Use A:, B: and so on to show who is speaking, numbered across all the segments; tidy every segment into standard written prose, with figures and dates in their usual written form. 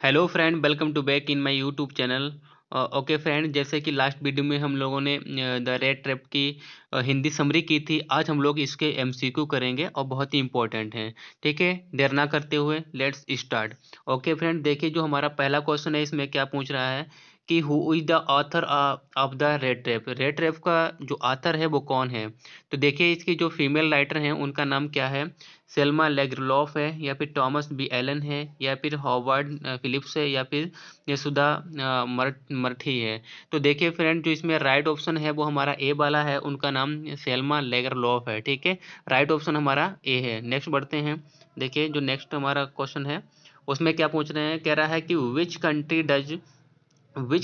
A: Hello friend, welcome to back in my YouTube channel. Okay friend, जैसे कि last video में हम लोगों ने द रेड ट्रैप की हिंदी समरी की थी। आज हम लोग इसके एमसीक्यू करेंगे और बहुत ही इंपॉर्टेंट हैं। ठीक है, देर ना करते हुए लेट्स स्टार्ट। ओके फ्रेंड, देखिए जो हमारा पहला क्वेश्चन है इसमें क्या पूछ रहा है कि who is the author of the red trap. Red trap का जो ऑथर है वो कौन है। तो देखिए इसकी जो फीमेल राइटर हैं उनका नाम क्या है। सेल्मा लेग्रलॉफ है, या फिर टॉमस बी एलन है, या फिर हॉवर्ड फिलिप्स है, या फिर यसुदा मर्ठी है। तो देखिए फ्रेंड, जो इसमें राइट ऑप्शन है वो हमारा ए वाला है, उनका नाम सेल्मा लेग्रलॉफ है। ठीक है, राइट ऑप्शन हमारा ए है। नेक्स्ट बढ़ते हैं। देखिए जो नेक्स्ट हमारा क्वेश्चन है उसमें क्या पूछ रहे हैं, कह रहा है कि which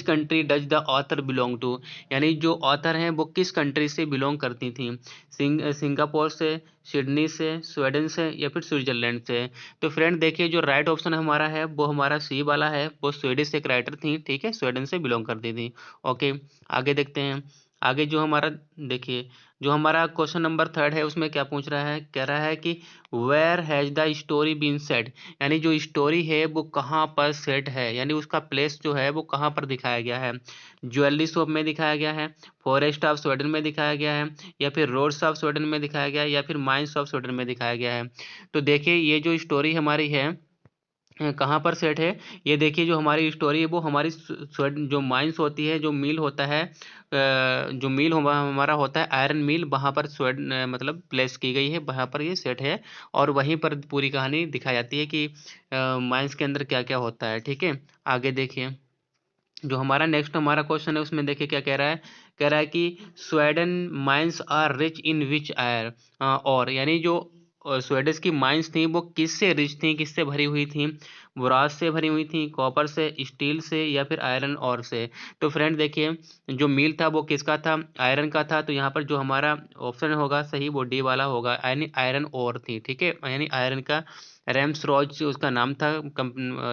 A: country does the author belong to. यानी जो ऑथर हैं वो किस कंट्री से बिलोंग करती थी। सिंगापुर से, सिडनी से, स्वीडन से, या फिर स्विट्जरलैंड से। तो फ्रेंड देखिए जो राइट ऑप्शन हमारा है वो हमारा सी वाला है, वो स्वीडिश एक राइटर थी। ठीक है, स्वीडन से बिलोंग करती थी। ओके, आगे देखते हैं। आगे जो हमारा, देखिए जो हमारा क्वेश्चन नंबर थर्ड है उसमें क्या पूछ रहा है, कह रहा है कि where has the story been set. यानी जो स्टोरी है वो कहाँ पर सेट है, यानी उसका प्लेस जो है वो कहाँ पर दिखाया गया है। ज्वेलरी शॉप में दिखाया गया है, फॉरेस्ट ऑफ स्वीडन में दिखाया गया है, या फिर रोड्स ऑफ स्वीडन में दिखाया गया है, या फिर माइंस ऑफ स्वीडन में दिखाया गया है। तो देखिए ये जो स्टोरी हमारी है कहाँ पर सेट है। ये देखिए जो हमारी स्टोरी है वो हमारी जो माइंस होती है, जो मिल होता है, जो मिल हमारा होता है आयरन मिल, वहाँ पर मतलब प्लेस की गई है, वहाँ पर ये सेट है। और वहीं पर पूरी कहानी दिखाई जाती है कि माइंस के अंदर क्या क्या होता है। ठीक है, आगे देखिए जो हमारा नेक्स्ट हमारा क्वेश्चन है उसमें देखिए क्या कह रहा है। कह रहा है कि Sweden mines are rich in which iron. और यानी जो स्वीडिश की माइंस थी वो किससे रिच थी, किससे भरी हुई थी। बोरास से भरी हुई थी, कॉपर से, स्टील से, या फिर आयरन और से। तो फ्रेंड देखिए जो मील था वो किसका था, आयरन का था। तो यहाँ पर जो हमारा ऑप्शन होगा सही वो डी वाला होगा, यानी आयरन और थी। ठीक है, यानी आयरन का रैम्स रॉज उसका नाम था,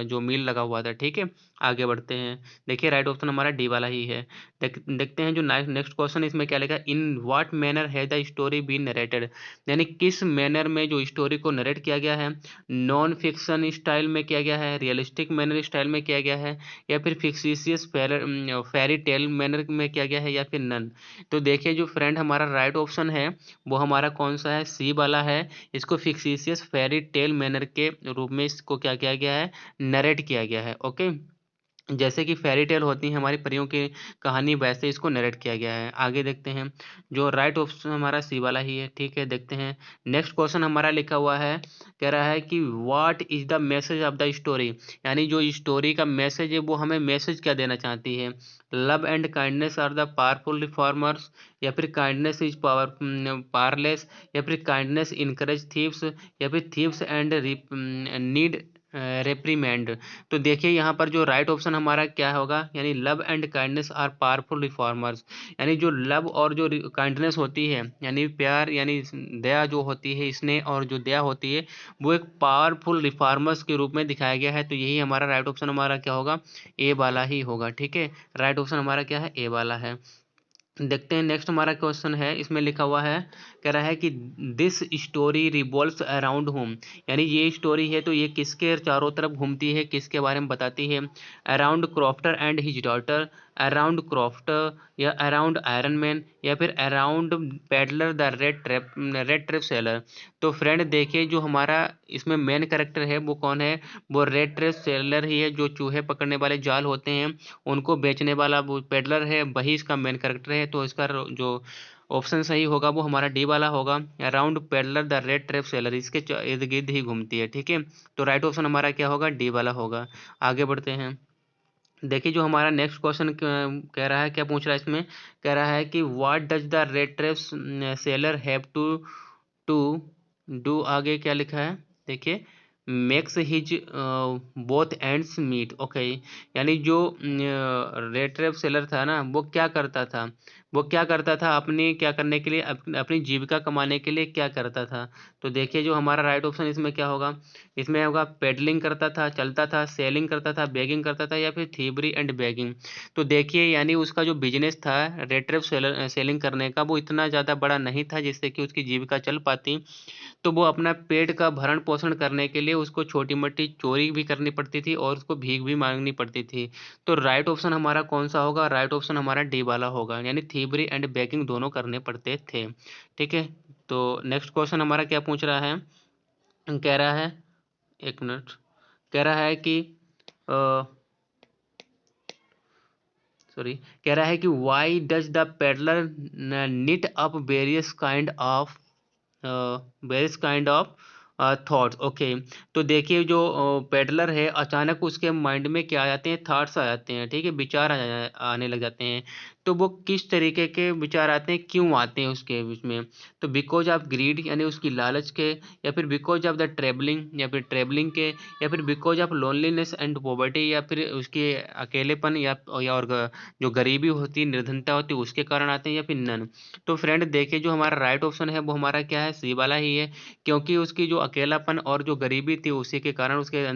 A: जो मील लगा हुआ था। ठीक है, आगे बढ़ते हैं। देखिए राइट ऑप्शन हमारा डी वाला ही है। देखते हैं जो नेक्स्ट क्वेश्चन इसमें क्या लिखा, इन व्हाट मैनर है द स्टोरी बीन नरेटेड। यानी किस मैनर में जो स्टोरी को नरेट किया गया है। नॉन फिक्शन स्टाइल में किया गया है, रियलिस्टिक मैनर स्टाइल में किया गया है, या फिर फिक्सिशियस फेरी टेल मैनर में किया गया है, या फिर नन। तो देखिए जो फ्रेंड हमारा राइट ऑप्शन है वो हमारा कौन सा है, सी वाला है। इसको फिक्सिशियस फेरी टेल मैनर के रूप में इसको क्या किया गया है, नरेट किया गया है। ओके, जैसे कि फेरी टेल होती है हमारी परियों की कहानी, वैसे इसको नरेट किया गया है। आगे देखते हैं। जो राइट ऑप्शन हमारा सी वाला ही है। ठीक है, देखते हैं। नेक्स्ट क्वेश्चन हमारा लिखा हुआ है, कह रहा है कि what is the message of the story. यानी जो स्टोरी का मैसेज है वो हमें मैसेज क्या देना चाहती है। Love and kindness are the powerful reformers, या फिर काइंडनेस इज पावरलेस, या फिर काइंडनेस इनकरेज थीव्स, या फिर थीव्स एंड नीड रेप्रीमेंड। तो देखिए यहाँ पर जो राइट ऑप्शन हमारा क्या होगा, यानी love and kindness are powerful reformers. यानी जो लव और जो काइंडनेस होती है, यानी प्यार, यानी दया जो होती है, स्नेह और जो दया होती है, वो एक पावरफुल रिफॉर्मर्स के रूप में दिखाया गया है। तो यही हमारा राइट ऑप्शन हमारा क्या होगा, ए वाला ही होगा। ठीक है, राइट ऑप्शन हमारा क्या है, ए वाला है। देखते हैं नेक्स्ट हमारा क्वेश्चन है, इसमें लिखा हुआ है, कह रहा है कि this story revolves around home. यानी ये स्टोरी है तो ये किसके चारों तरफ घूमती है, किसके बारे में बताती है। Around crofter and his daughter, around crofter, या अराउंड आयरन मैन, या फिर around peddler the rattrap seller. तो फ्रेंड देखिए जो हमारा इसमें मेन कैरेक्टर है वो कौन है, वो रेड ट्रैप सेलर ही है। जो चूहे पकड़ने वाले जाल होते हैं उनको बेचने वाला वो पेडलर है, वही इसका मेन कैरेक्टर है। तो इसका जो ऑप्शन सही होगा वो हमारा डी वाला होगा, around peddler the rattrap seller, इसके इर्द गिर्द ही घूमती है। ठीक है, तो राइट ऑप्शन हमारा क्या होगा, डी वाला होगा। आगे बढ़ते हैं। देखिए जो हमारा नेक्स्ट क्वेश्चन कह रहा है, क्या पूछ रहा है इसमें, कह रहा है कि what does the rattrap seller have to to do. आगे क्या लिखा है, देखिए makes his both ends meet. Okay, यानी जो रेड ट्रैप सेलर था ना वो क्या करता था, वो क्या करता था अपनी क्या करने के लिए, अपनी जीविका कमाने के लिए क्या करता था। तो देखिए जो हमारा राइट ऑप्शन इसमें क्या होगा, इसमें होगा पेडलिंग करता था, चलता था, सेलिंग करता था, बेगिंग करता था, या फिर थीवरी एंड बेगिंग। तो देखिए यानी उसका जो बिजनेस था रेड ट्रैप सेलिंग करने का वो इतना ज़्यादा बड़ा नहीं था जिससे कि उसकी जीविका चल पाती। तो वो अपना पेट का भरण पोषण करने के लिए उसको छोटी मोटी चोरी भी करनी पड़ती थी और उसको भीख भी मांगनी पड़ती थी। तो राइट ऑप्शन हमारा कौन सा होगा? राइट ऑप्शन हमारा डी वाला होगा, यानी थीवरी एंड बेगिंग दोनों करने पड़ते थे। ठीक है, तो नेक्स्ट क्वेश्चन हमारा क्या पूछ रहा है? कह रहा है, एक मिनट, कह रहा है कि सॉरी, कह रहा है कि why does the peddler knit up various kind of thoughts. Okay, तो देखिए जो पेडलर है अचानक उसके माइंड में क्या आ जाते हैं? थॉट्स आ जाते हैं। ठीक है, विचार आने लग जाते हैं। तो वो किस तरीके के विचार आते हैं, क्यों आते हैं उसके बीच में? तो बिकॉज ऑफ ग्रीड यानी उसकी लालच के, या फिर बिकॉज ऑफ द ट्रेवलिंग, या फिर ट्रेवलिंग के, या फिर because of loneliness and poverty, या फिर उसके अकेलेपन, या और जो गरीबी होती है, निर्धनता होती है, उसके कारण आते हैं, या फिर नन। तो फ्रेंड देखिए जो हमारा राइट ऑप्शन है वो हमारा क्या है? सी वाला ही है, क्योंकि उसकी जो अकेलापन और जो गरीबी थी उसी के कारण उसके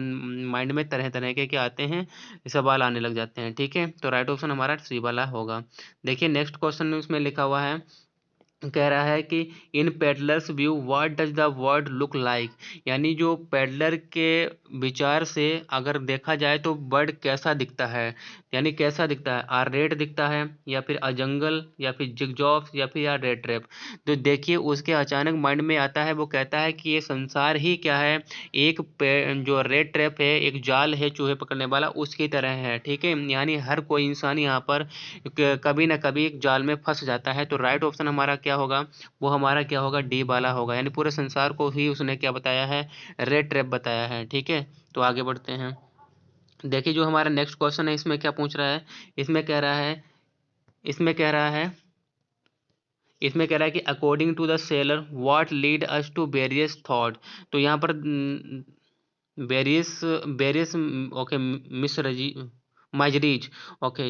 A: माइंड में तरह तरह के क्या आते हैं? सवाल आने लग जाते हैं। ठीक है, तो राइट ऑप्शन हमारा सी वाला होगा। देखिए नेक्स्ट क्वेश्चन उसमें लिखा हुआ है, कह रहा है कि in peddler's view what does the world look like, यानी जो पेडलर के विचार से अगर देखा जाए तो बर्ड कैसा दिखता है, यानी कैसा दिखता है? आर रेड दिखता है, या फिर अ जंगल, या फिर जिगजॉफ, या फिर या रेड ट्रैप। तो देखिए उसके अचानक माइंड में आता है, वो कहता है कि ये संसार ही क्या है? एक जो रेड ट्रैप है, एक जाल है चूहे पकड़ने वाला, उसकी तरह है। ठीक है, यानी हर कोई इंसान यहाँ पर कभी ना कभी एक जाल में फंस जाता है। तो राइट ऑप्शन हमारा क्या होगा? वो हमारा क्या होगा? डी वाला होगा, यानी पूरे संसार को ही उसने क्या बताया है? रेड ट्रैप बताया है। ठीक है, तो आगे बढ़ते हैं। देखिए जो हमारा नेक्स्ट क्वेश्चन है इसमें क्या पूछ रहा है? इसमें कह रहा है इसमें कह रहा है इसमें कह रहा है कि according to the seller what lead us to various thought. तो यहाँ पर various various okay miseries miseries. Okay,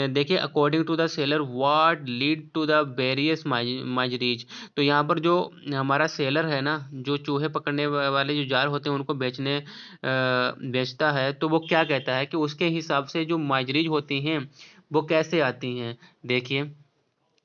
A: देखिए according to the seller what lead to the various miseries. तो यहाँ पर जो हमारा सेलर है ना, जो चूहे पकड़ने वाले जो जाल होते हैं उनको बेचता है, तो वो क्या कहता है कि उसके हिसाब से जो माइजरीज होती हैं वो कैसे आती हैं? देखिए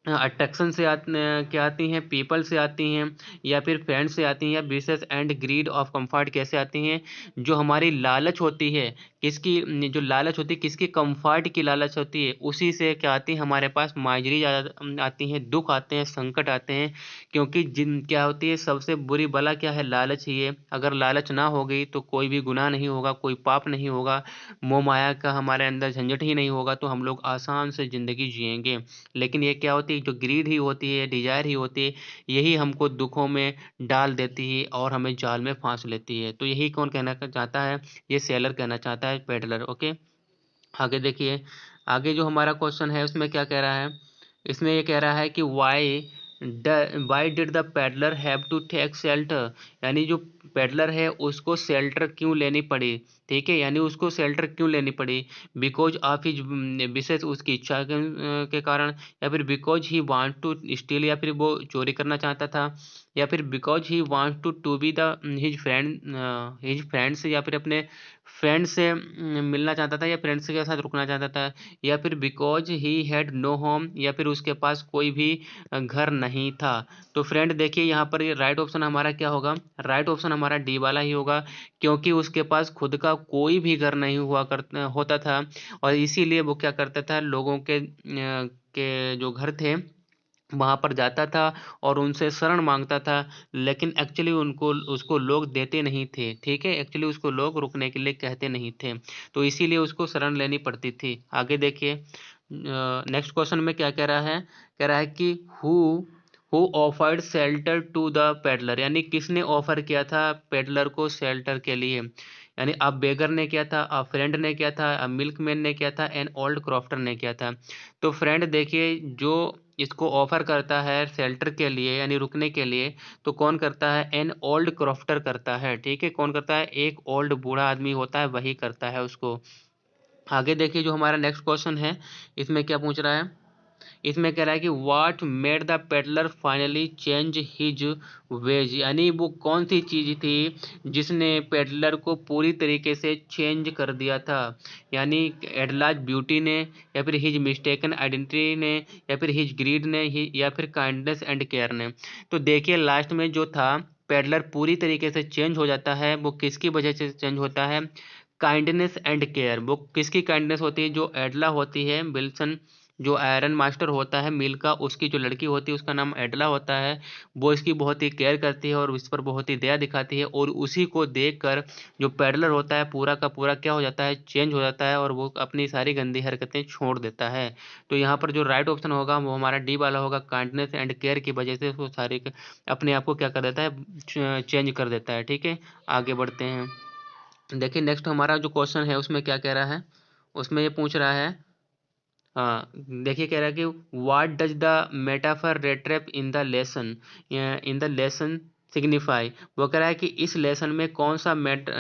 A: अट्रैक्शन से क्या आती हैं? पीपल से आती हैं, या फिर फ्रेंड से आती हैं, या business and greed of comfort कैसे आती हैं? जो हमारी लालच होती है, किसकी जो लालच होती है, किसकी कंफर्ट की लालच होती है, उसी से क्या आती है हमारे पास? माइजरी आती हैं, दुख आते हैं, संकट आते हैं। क्योंकि जिन क्या होती है सबसे बुरी बला क्या है? लालच ही है। अगर लालच ना हो गई तो कोई भी गुनाह नहीं होगा, कोई पाप नहीं होगा, मोह माया का हमारे अंदर झंझट ही नहीं होगा, तो हम लोग आसान से ज़िंदगी जिएंगे। लेकिन ये क्या होती है? जो ग्रीड ही होती है, डिजायर ही होती है, यही हमको दुखों में डाल देती है और हमें जाल में फांस लेती है। तो यही कौन कहना चाहता है? ये सेलर कहना चाहता है, पेडलर। ओके, आगे देखिए, आगे जो हमारा क्वेश्चन है उसमें क्या कह रहा है? इसमें ये कह रहा है कि why did the peddler have to take shelter, यानी जो पेडलर है उसको शेल्टर क्यों लेनी पड़ी? ठीक है, यानी उसको शेल्टर क्यों लेनी पड़ी? बिकॉज ऑफ हिज विशेष, उसकी इच्छा के कारण, या फिर because he want to steal, या फिर वो चोरी करना चाहता था, या फिर because he want to be the his friends, या फिर अपने फ्रेंड से मिलना चाहता था, या फ्रेंड्स के साथ रुकना चाहता था, या फिर because he had no home, या फिर उसके पास कोई भी घर नहीं था। तो फ्रेंड देखिए यहाँ पर ये राइट ऑप्शन हमारा क्या होगा? राइट ऑप्शन हमारा डी वाला ही होगा, क्योंकि उसके पास खुद का कोई भी घर नहीं होता था, और इसीलिए वो क्या करता था? लोगों के जो घर थे वहाँ पर जाता था और उनसे शरण मांगता था, लेकिन एक्चुअली उनको उसको लोग देते नहीं थे। ठीक है, एक्चुअली उसको लोग रुकने के लिए कहते नहीं थे, तो इसीलिए उसको शरण लेनी पड़ती थी। आगे देखिए नेक्स्ट क्वेश्चन में क्या कह रहा है? कह रहा है कि who offered shelter to the peddler, यानी किसने ऑफर किया था पेडलर को शेल्टर के लिए? यानी अब बेगर ने किया था, अब फ्रेंड ने किया था, अब मिल्कमैन ने किया था, एंड ओल्ड क्रॉफ्टर ने किया था। तो फ्रेंड देखिए जो इसको ऑफर करता है शेल्टर के लिए यानी रुकने के लिए, तो कौन करता है? एन ओल्ड क्रॉफ्टर करता है। ठीक है, कौन करता है? एक ओल्ड बूढ़ा आदमी होता है, वही करता है उसको। आगे देखिए जो हमारा नेक्स्ट क्वेश्चन है इसमें क्या पूछ रहा है? इसमें कह रहा है कि what made the peddler finally change his veg, यानी वो कौन सी चीज थी जिसने पेडलर को पूरी तरीके से चेंज कर दिया था? यानी एडलाज ब्यूटी ने, या फिर हिज मिस्टेकन आइडेंटिटी ने, या फिर हिज ग्रीड ने, या फिर काइंडनेस एंड केयर ने। तो देखिए लास्ट में जो था पेडलर पूरी तरीके से चेंज हो जाता है वो किसकी वजह से चेंज होता है? Kindness and care. वो किसकी काइंडनेस होती है? जो एडला होती है विल्सन, जो आयरन मास्टर होता है मिल का, उसकी जो लड़की होती है उसका नाम एडला होता है। वो इसकी बहुत ही केयर करती है और इस पर बहुत ही दया दिखाती है, और उसी को देखकर जो पेडलर होता है पूरा का पूरा क्या हो जाता है? चेंज हो जाता है और वो अपनी सारी गंदी हरकतें छोड़ देता है। तो यहाँ पर जो राइट ऑप्शन होगा वो हमारा डी वाला होगा। काइंडनेस एंड केयर की वजह से वो सारे अपने आप को क्या कर देता है? चेंज कर देता है। ठीक है, आगे बढ़ते हैं। देखिए नेक्स्ट हमारा जो क्वेश्चन है उसमें क्या कह रहा है? उसमें ये पूछ रहा है, हाँ देखिए कह रहा है कि what does the metaphor rate trap in the lesson signify. वो कह रहा है कि इस लेसन में कौन सा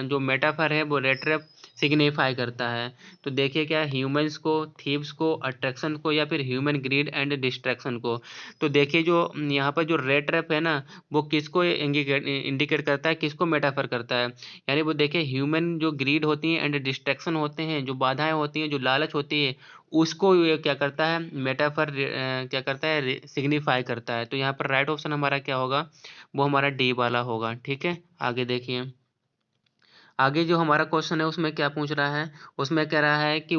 A: जो मेटाफर है वो रेट ट्रैप सिग्निफाई करता है। तो देखिए क्या, ह्यूमंस को, थीव्स को, अट्रैक्शन को, या फिर ह्यूमन ग्रीड एंड डिस्ट्रैक्शन को। तो देखिए जो यहाँ पर जो रेट ट्रैप है ना वो किसको इंडिकेट करता है, किसको मेटाफर करता है? यानी वो देखिए ह्यूमन जो ग्रीड होती है एंड डिस्ट्रैक्शन होते हैं, जो बाधाएं होती हैं, जो लालच होती है, उसको ये क्या करता है? मेटाफर क्या करता है? सिग्निफाई करता है। तो यहाँ पर राइट ऑप्शन हमारा क्या होगा? वो हमारा डी वाला होगा। ठीक है, आगे देखिए। आगे जो हमारा क्वेश्चन है उसमें क्या पूछ रहा है? उसमें कह रहा है कि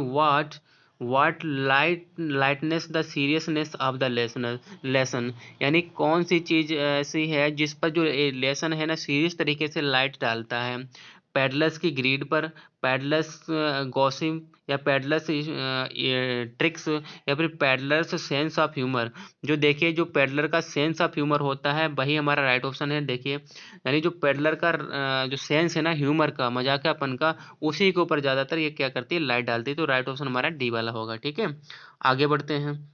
A: what lightness the seriousness of the lesson. यानी कौन सी चीज ऐसी है जिस पर जो लेसन है ना सीरियस तरीके से लाइट डालता है? पैडलर्स की ग्रीड पर, पैडलर्स गॉसिप, या पैडलर्स ट्रिक्स, या फिर पैडलर्स सेंस ऑफ ह्यूमर। जो देखिए जो पैडलर का सेंस ऑफ ह्यूमर होता है वही हमारा राइट ऑप्शन है। देखिए यानी जो पेडलर का जो सेंस है ना ह्यूमर का, मजाकियापन का, उसी के ऊपर ज्यादातर ये क्या करती है? लाइट डालती है। तो राइट ऑप्शन हमारा डी वाला होगा। ठीक है, आगे बढ़ते हैं।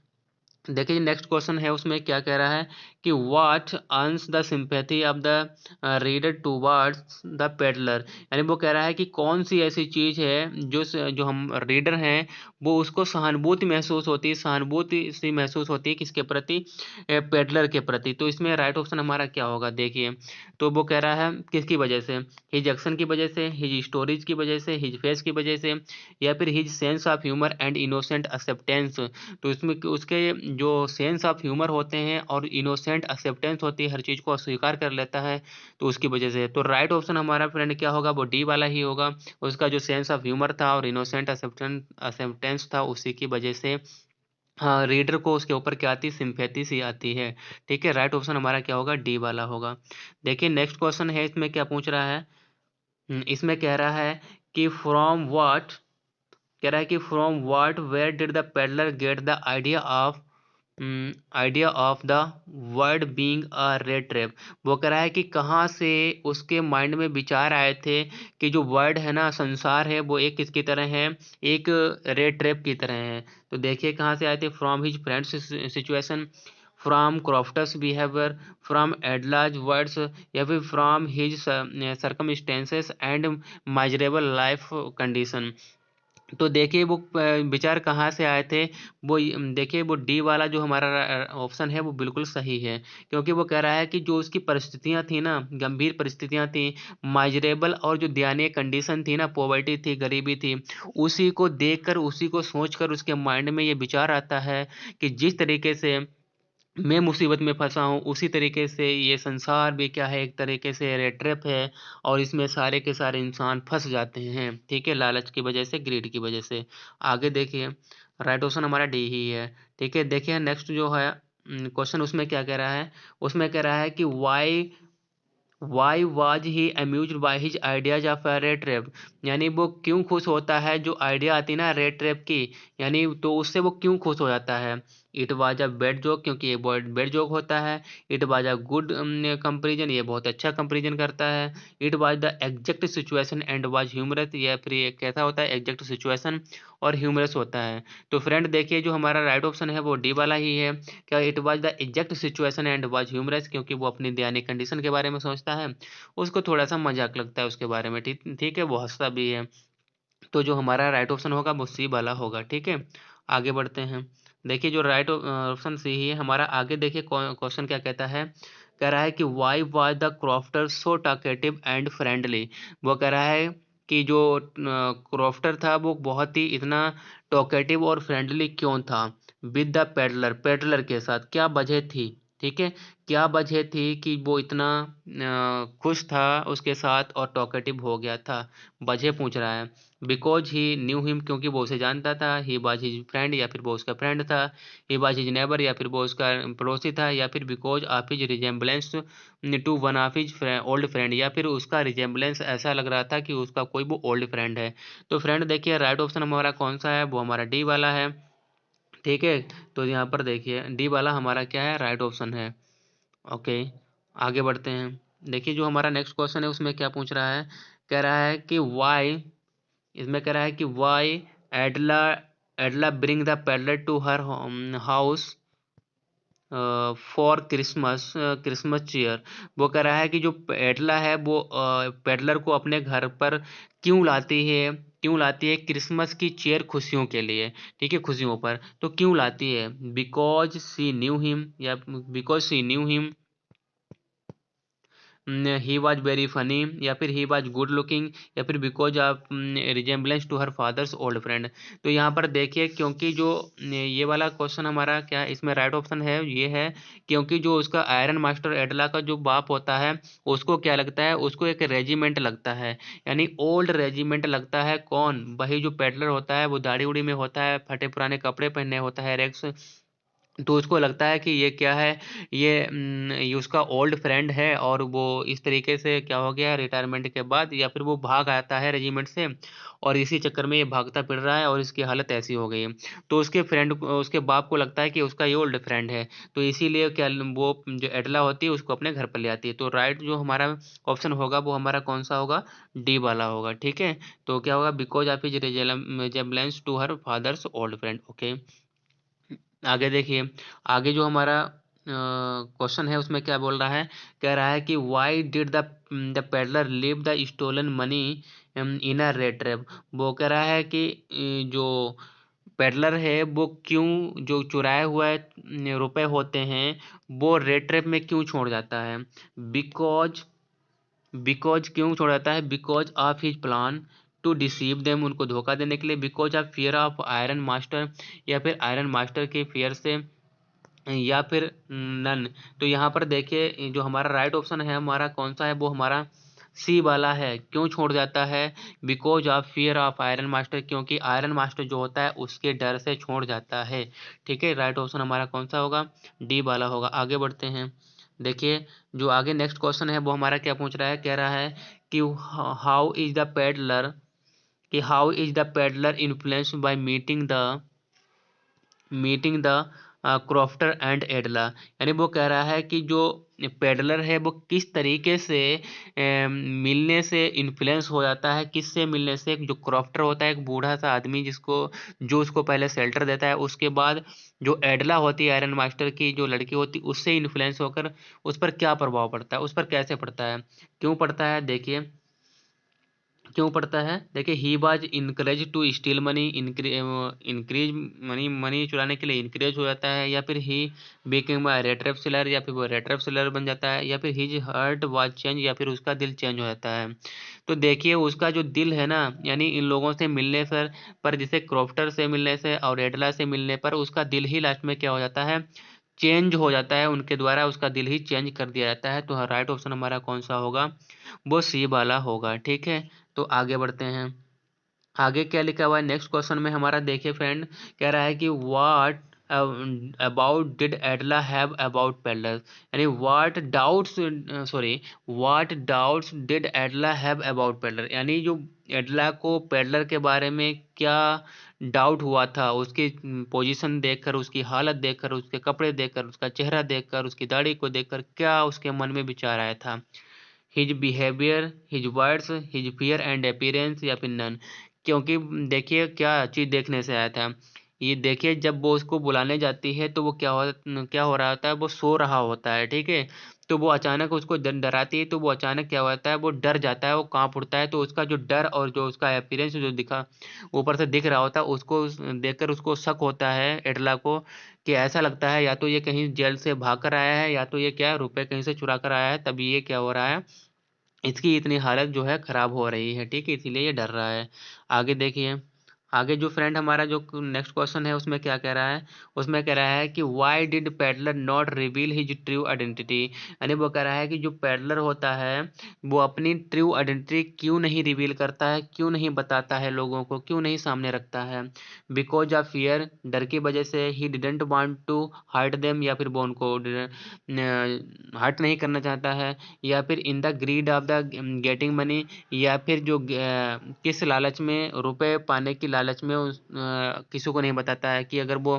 A: देखिए नेक्स्ट क्वेश्चन है उसमें क्या कह रहा है कि what earns the sympathy of the reader towards the peddler. यानी वो कह रहा है कि कौन सी ऐसी चीज है जो हम रीडर हैं वो उसको सहानुभूति महसूस होती है, सहानुभूति सी महसूस होती है किसके प्रति? पेडलर के प्रति। तो इसमें राइट ऑप्शन हमारा क्या होगा? देखिए तो वो कह रहा है किसकी वजह से? हिज एक्शन की वजह से, हिज स्टोरीज की वजह से, हिज फेस की वजह से, या फिर his sense of humour and innocent acceptance. तो इसमें उसके जो सेंस ऑफ ह्यूमर होते हैं और इनोसेंट एक्सेप्टेंस होती है, हर चीज़ को अस्वीकार कर लेता है, तो उसकी वजह से। तो राइट ऑप्शन हमारा फ्रेंड क्या होगा? वो डी वाला ही होगा। उसका जो सेंस ऑफ ह्यूमर था और इनोसेंट एक्सेप्टेंस था उसी की वजह से हाँ रीडर को उसके ऊपर क्या आती? सिंपैथी सी आती है। ठीक है, राइट ऑप्शन हमारा क्या होगा? डी वाला होगा। देखिए नेक्स्ट क्वेश्चन है इसमें क्या पूछ रहा है? इसमें कह रहा है कि from what where did the peddler get the idea of the word being a rattrap. वो कह रहा है कि कहाँ से उसके माइंड में विचार आए थे कि जो वर्ड है ना, संसार है, वो एक किसकी तरह है? एक रेड ट्रैप की तरह है। तो देखिए कहाँ से आए थे? From his friends situation, from crofter's behaviour, from Edla's words, या फिर from his circumstances and miserable life condition. तो देखिए वो विचार कहाँ से आए थे? देखिए वो डी वाला जो हमारा ऑप्शन है वो बिल्कुल सही है, क्योंकि वो कह रहा है कि जो उसकी परिस्थितियां थी ना, गंभीर परिस्थितियां थी, माइजरेबल, और जो दयनीय कंडीशन थी ना, पॉवर्टी थी, गरीबी थी, उसी को देखकर, उसी को सोचकर उसके माइंड में ये विचार आता है कि जिस तरीके से मैं मुसीबत में फंसा हूँ उसी तरीके से ये संसार भी क्या है? एक तरीके से रेट ट्रैप है, और इसमें सारे के सारे इंसान फंस जाते हैं। ठीक है, लालच की वजह से, ग्रीड की वजह से। आगे देखिए राइट ऑप्शन हमारा डी ही है। ठीक है, देखिए नेक्स्ट जो है क्वेश्चन उसमें क्या कह रहा है? उसमें कह रहा है कि why was he amused by his ideas of a rattrap. यानी वो क्यों खुश होता है जो आइडिया आती है ना रेड ट्रैप की, यानी तो उससे वो क्यों खुश हो जाता है? It was a bad joke, क्योंकि ये बेड जोक होता है। It was a good comparison, ये बहुत अच्छा कंपेरिजन करता है। It was the exact situation and was humorous, या फिर ये कैसा होता है? एग्जैक्ट सिचुएशन और ह्यूमरस होता है। तो फ्रेंड देखिए जो हमारा राइट ऑप्शन है वो डी वाला ही है। क्या it was the exact situation and was humorous? क्योंकि वो अपनी दयनीय कंडीशन के बारे में सोचता है, उसको थोड़ा सा मजाक लगता है उसके बारे में। ठीक ठीक है, वो हंसता भी है। तो जो हमारा राइट ऑप्शन होगा वो सी वाला होगा। ठीक है, आगे बढ़ते हैं। देखिए जो राइट ऑप्शन सी ही है हमारा। आगे देखिए क्वेश्चन क्या कहता है? कह रहा है कि why was the crofter so talkative and friendly. वो कह रहा है कि जो क्रॉफ्टर था वो बहुत ही इतना टॉकेटिव और फ्रेंडली क्यों था विद द पेडलर, पेडलर के साथ क्या वजह थी? ठीक है, क्या वजह थी कि वो इतना खुश था उसके साथ और टॉकेटिव हो गया था, वजह पूछ रहा है। बिकॉज ही न्यू हिम, क्योंकि वो उसे जानता था। ही वाज हिज फ्रेंड, या फिर वो उसका फ्रेंड था। ही वाज हिज नेबर, या फिर वो उसका पड़ोसी था। या फिर because of his resemblance to one of his old friend, या फिर उसका रिजेम्बलेंस ऐसा लग रहा था कि उसका कोई वो ओल्ड फ्रेंड है। तो फ्रेंड देखिए, राइट ऑप्शन हमारा कौन सा है, वो हमारा डी वाला है। ठीक है, तो यहाँ पर देखिए डी वाला हमारा क्या है, राइट ऑप्शन है। ओके, आगे बढ़ते हैं। देखिए जो हमारा नेक्स्ट क्वेश्चन है उसमें क्या पूछ रहा है, कह रहा है कि वाई, इसमें कह रहा है कि why Edla Edla bring the peddler to her house for Christmas Christmas cheer. वो कह रहा है कि जो पेडला है वो पेडलर को अपने घर पर क्यों लाती है क्रिसमस की चेयर, खुशियों के लिए। ठीक है, खुशियों पर तो क्यों लाती है, बिकॉज सी न्यू हिम, या because she knew him, he was very funny, या फिर ही वॉज गुड लुकिंग, या फिर because of resemblance to her father's old friend. तो यहाँ पर देखिए, क्योंकि जो ये वाला क्वेश्चन हमारा क्या है, इसमें राइट ऑप्शन है ये है, क्योंकि जो उसका आयरन मास्टर एडला का जो बाप होता है, उसको क्या लगता है, उसको एक रेजिमेंट लगता है, यानी ओल्ड रेजिमेंट लगता है। कौन, वही जो पेडलर होता है, वो दाढ़ी उड़ी में होता है, फटे पुराने कपड़े पहने होता है, रेक्स। तो उसको लगता है कि ये क्या है, ये उसका ओल्ड फ्रेंड है, और वो इस तरीके से क्या हो गया रिटायरमेंट के बाद, या फिर वो भाग आता है रेजिमेंट से, और इसी चक्कर में ये भागता फिर रहा है और इसकी हालत ऐसी हो गई है। तो उसके फ्रेंड, उसके बाप को लगता है कि उसका ये ओल्ड फ्रेंड है, तो इसीलिए क्या वो जो एडला होती है उसको अपने घर पर ले आती है। तो राइट जो हमारा ऑप्शन होगा वो हमारा कौन सा होगा, डी वाला होगा। ठीक है, तो क्या होगा, because of his resemblance to her father's old friend. Okay, आगे देखिए, आगे जो हमारा क्वेश्चन है उसमें क्या बोल रहा है, कह रहा है कि why did the peddler leave the stolen money in a rattrap. वो कह रहा है कि जो पेडलर है वो क्यों जो चुराए हुए रुपए होते हैं वो रेड ट्रैप में क्यों छोड़ जाता है। बिकॉज बिकॉज क्यों छोड़ जाता है, because of his plan to deceive them, उनको धोखा देने के लिए। Because of fear of iron master, या फिर आयरन मास्टर के फियर से, या फिर नन। तो यहाँ पर देखिए जो हमारा राइट ऑप्शन है हमारा कौन सा है, वो हमारा सी वाला है। क्यों छोड़ जाता है, because of fear of iron master, क्योंकि आयरन मास्टर जो होता है उसके डर से छोड़ जाता है। ठीक है, राइट ऑप्शन हमारा कौन सा होगा, डी वाला होगा। आगे बढ़ते हैं। देखिए जो आगे नेक्स्ट क्वेश्चन है वो हमारा क्या पूछ रहा है, कह रहा है कि how is the peddler influenced by meeting the crofter and Edla. यानी वो कह रहा है कि जो पेडलर है वो किस तरीके से मिलने से इन्फ्लुएंस हो जाता है, किससे मिलने से, जो क्रॉफ्टर होता है एक बूढ़ा सा आदमी जिसको जो उसको पहले शेल्टर देता है, उसके बाद जो एडला होती है आयरन मास्टर की जो लड़की होती है उससे इन्फ्लुएंस होकर उस पर क्या प्रभाव पड़ता है, उस पर कैसे पड़ता है, क्यों पड़ता है। देखिए क्यों पड़ता है, देखिए he was encourage to steal money, इंक्रीज मनी चुराने के लिए इंक्रेज हो जाता है, या फिर he became a rat seller, या फिर वो रेट सेलर बन जाता है, या फिर हिज हार्ट वाज चेंज, या फिर उसका दिल चेंज हो जाता है। तो देखिए उसका जो दिल है ना, यानी इन लोगों से मिलने पर जैसे क्रॉफ्टर से मिलने से और एडला से मिलने पर उसका दिल ही लास्ट में क्या हो जाता है, चेंज हो जाता है, उनके द्वारा उसका दिल ही चेंज कर दिया जाता है। तो राइट ऑप्शन हमारा कौन सा होगा, वो सी वाला होगा। ठीक है, तो आगे बढ़ते हैं। आगे क्या लिखा हुआ है नेक्स्ट क्वेश्चन में हमारा, देखिए फ्रेंड, कह रहा है कि what about did Edla have about peddler, यानी what doubts did Edla have about peddler, यानी जो एडला को पेडलर के बारे में क्या डाउट हुआ था, उसकी पोजीशन देखकर, उसकी हालत देखकर, उसके कपड़े देखकर, उसका चेहरा देखकर, उसकी दाढ़ी को देखकर क्या उसके मन में विचार आया था। His behaviour, his words, his fear and appearance, या फिर नन। क्योंकि देखिए क्या चीज़ देखने से आया था, ये देखिए जब वो उसको बुलाने जाती है तो वो क्या हो रहा होता है, वो सो रहा होता है। ठीक है, तो वो अचानक उसको डराती है, तो वो अचानक क्या होता है, वो डर जाता है, वो कांप उठता है। तो उसका जो डर और जो उसका अपीयरेंस जो दिखा ऊपर से दिख रहा होता है, उसको देखकर उसको शक होता है एडला को, कि ऐसा लगता है या तो ये कहीं जेल से भाग कर आया है, या तो ये क्या रुपए कहीं से चुरा कर आया है, तभी ये क्या हो रहा है, इसकी इतनी हालत जो है खराब हो रही है। ठीक है, इसीलिए ये डर रहा है। आगे देखिए, आगे जो फ्रेंड हमारा जो नेक्स्ट क्वेश्चन है उसमें क्या कह रहा है, उसमें कह रहा है कि why did peddler not reveal his true identity, यानी वो कह रहा है कि जो पेडलर होता है वो अपनी ट्रू आइडेंटिटी क्यों नहीं रिवील करता है, क्यों नहीं बताता है लोगों को, क्यों नहीं सामने रखता है। बिकॉज ऑफ फियर, डर की वजह से, he didn't want to hurt them, या फिर वो उनको हर्ट नहीं करना चाहता है, या फिर in the greed of the getting money, या फिर जो किस लालच में, रुपए पाने की लालच में किसी को नहीं बताता है कि अगर वो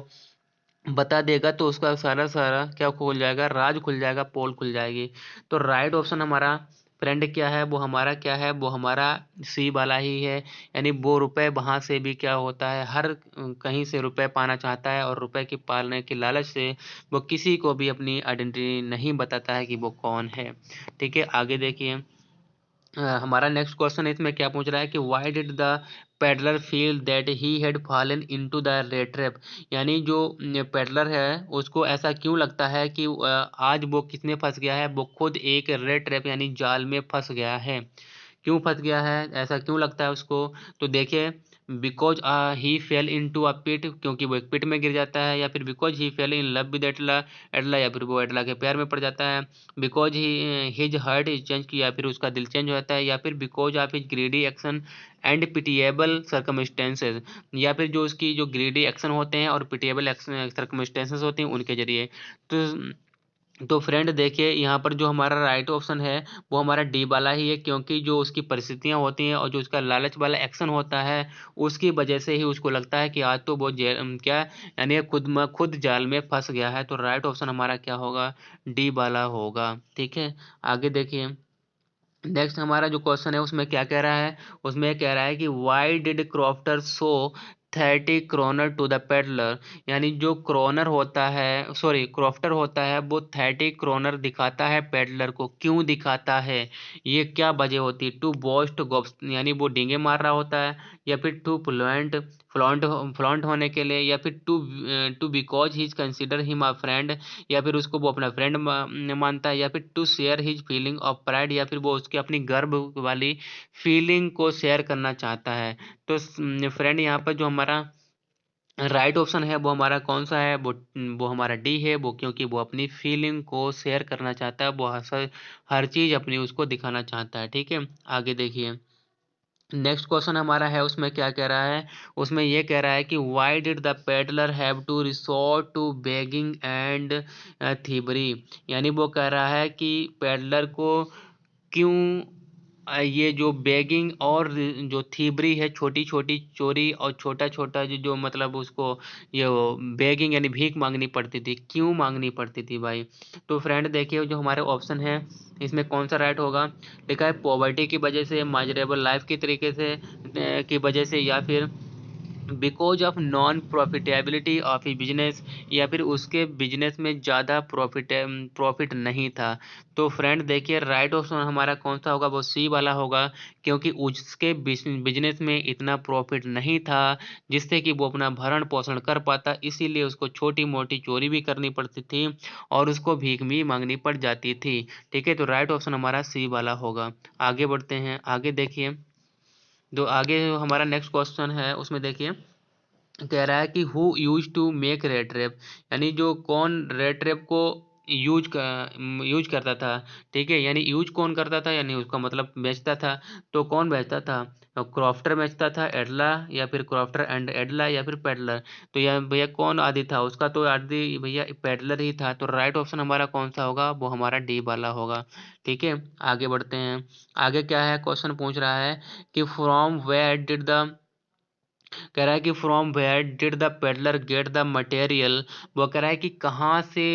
A: बता देगा तो उसका सारा सारा क्या खुल जाएगा, राज खुल जाएगा, पोल खुल जाएगी। तो राइट ऑप्शन हमारा फ्रेंड क्या है, वो हमारा क्या है, वो हमारा सी वाला ही है। यानी वो रुपए वहां से भी क्या होता है, हर कहीं से रुपए पाना चाहता है, और रुपए की पालने की लालच से वो किसी को भी अपनी आइडेंटिटी नहीं बताता है कि वो कौन है। ठीक है, आगे देखिए। हमारा नेक्स्ट क्वेश्चन इसमें क्या पूछ रहा है कि why did the peddler feel that he had fallen into the rate trap, यानी जो पेडलर है उसको ऐसा क्यों लगता है कि आज वो किसमें फंस गया है, वो खुद एक रेट ट्रैप यानी जाल में फंस गया है। क्यों फंस गया है, ऐसा क्यों लगता है उसको, तो देखिए because he fell in to a pit, क्योंकि वो एक पिट में गिर जाता है, या फिर because he fell in love with Edla, Edla या फिर वो एटला के प्यार में पड़ जाता है, because he his heart is change, या फिर उसका दिल चेंज हो जाता है, या फिर because of his greedy action and pitiable circumstances, या फिर जो उसकी जो ग्रीडी एक्शन होते हैं और पिटिएबल सर्कमस्टेंसेज होते हैं उनके जरिए। तो फ्रेंड देखिए यहाँ पर जो हमारा राइट ऑप्शन है वो हमारा डी वाला ही है, क्योंकि जो उसकी परिस्थितियाँ होती हैं और जो उसका लालच वाला एक्शन होता है उसकी वजह से ही उसको लगता है कि आज तो वो जेल क्या, यानी खुद जाल में फंस गया है। तो राइट ऑप्शन हमारा क्या होगा, डी वाला होगा। ठीक है, आगे देखिए। नेक्स्ट हमारा जो क्वेश्चन है उसमें क्या कह रहा है, उसमें कह रहा है कि why did crofter show 30 kronor to the peddler, यानी जो क्रोनर होता है, सॉरी क्रॉफ्टर होता है, वो 30 क्रोनर दिखाता है पेडलर को, क्यों दिखाता है, ये क्या वजह होती है, टू बोस्ट गॉब्स, यानी वो डींगे मार रहा होता है, या फिर टू फ्लुएंट फ्लॉन्ट फ्लॉन्ट होने के लिए, या फिर to because he consider him a friend, या फिर उसको वो अपना फ्रेंड मानता है, या फिर to share his feeling of pride, या फिर वो उसके अपनी गर्व वाली फीलिंग को शेयर करना चाहता है। तो फ्रेंड यहाँ पर जो हमारा राइट ऑप्शन है वो हमारा कौन सा है, वो हमारा डी है, वो क्योंकि वो अपनी फीलिंग को शेयर करना चाहता है, वो हर चीज़ अपनी उसको दिखाना चाहता है। ठीक है, आगे देखिए। नेक्स्ट क्वेश्चन हमारा है उसमें क्या कह रहा है, उसमें ये कह रहा है कि why did the peddler have to resort to begging and thievery, यानी वो कह रहा है कि पेडलर को क्यों ये जो बेगिंग और जो थीवरी है, छोटी छोटी चोरी और छोटा छोटा जो मतलब उसको ये बेगिंग यानी भीख मांगनी पड़ती थी, क्यों मांगनी पड़ती थी भाई। तो फ्रेंड देखिए जो हमारे ऑप्शन है इसमें कौन सा राइट होगा, लिखा है पॉवर्टी की वजह से, माइजरेबल लाइफ की तरीके से की वजह से, या फिर because of non profitability of E business, या फिर उसके बिजनेस में ज़्यादा प्रॉफिट नहीं था। तो फ्रेंड देखिए राइट ऑप्शन हमारा कौन सा होगा, वो सी वाला होगा, क्योंकि उसके बिजनेस में इतना प्रॉफिट नहीं था जिससे कि वो अपना भरण पोषण कर पाता, इसीलिए उसको छोटी मोटी चोरी भी करनी पड़ती थी और उसको भीख भी मांगनी पड़ जाती थी। ठीक है, तो राइट ऑप्शन हमारा सी वाला होगा। आगे बढ़ते हैं, आगे देखिए। जो आगे हमारा नेक्स्ट क्वेश्चन है उसमें देखिए कह रहा है कि who use to make rattrap, यानी जो कौन रेड ट्रैप को यूज करता था। ठीक है, यानी यूज कौन करता था, यानी उसका मतलब बेचता था। तो कौन बेचता था, क्रॉफ्टर बेचता था, एडला, या फिर क्रॉफ्टर एंड एडला, या फिर पेडलर। तो यह भैया कौन आदि था, उसका तो आदि भैया पेडलर ही था। तो राइट ऑप्शन हमारा कौन सा होगा, वो हमारा डी वाला होगा। ठीक है, आगे बढ़ते हैं। आगे क्या है, क्वेश्चन पूछ रहा है कि फ्रॉम वेयर डिड द, कह रहा है कि from where did the peddler get the material, वो कह रहा है कि कहाँ से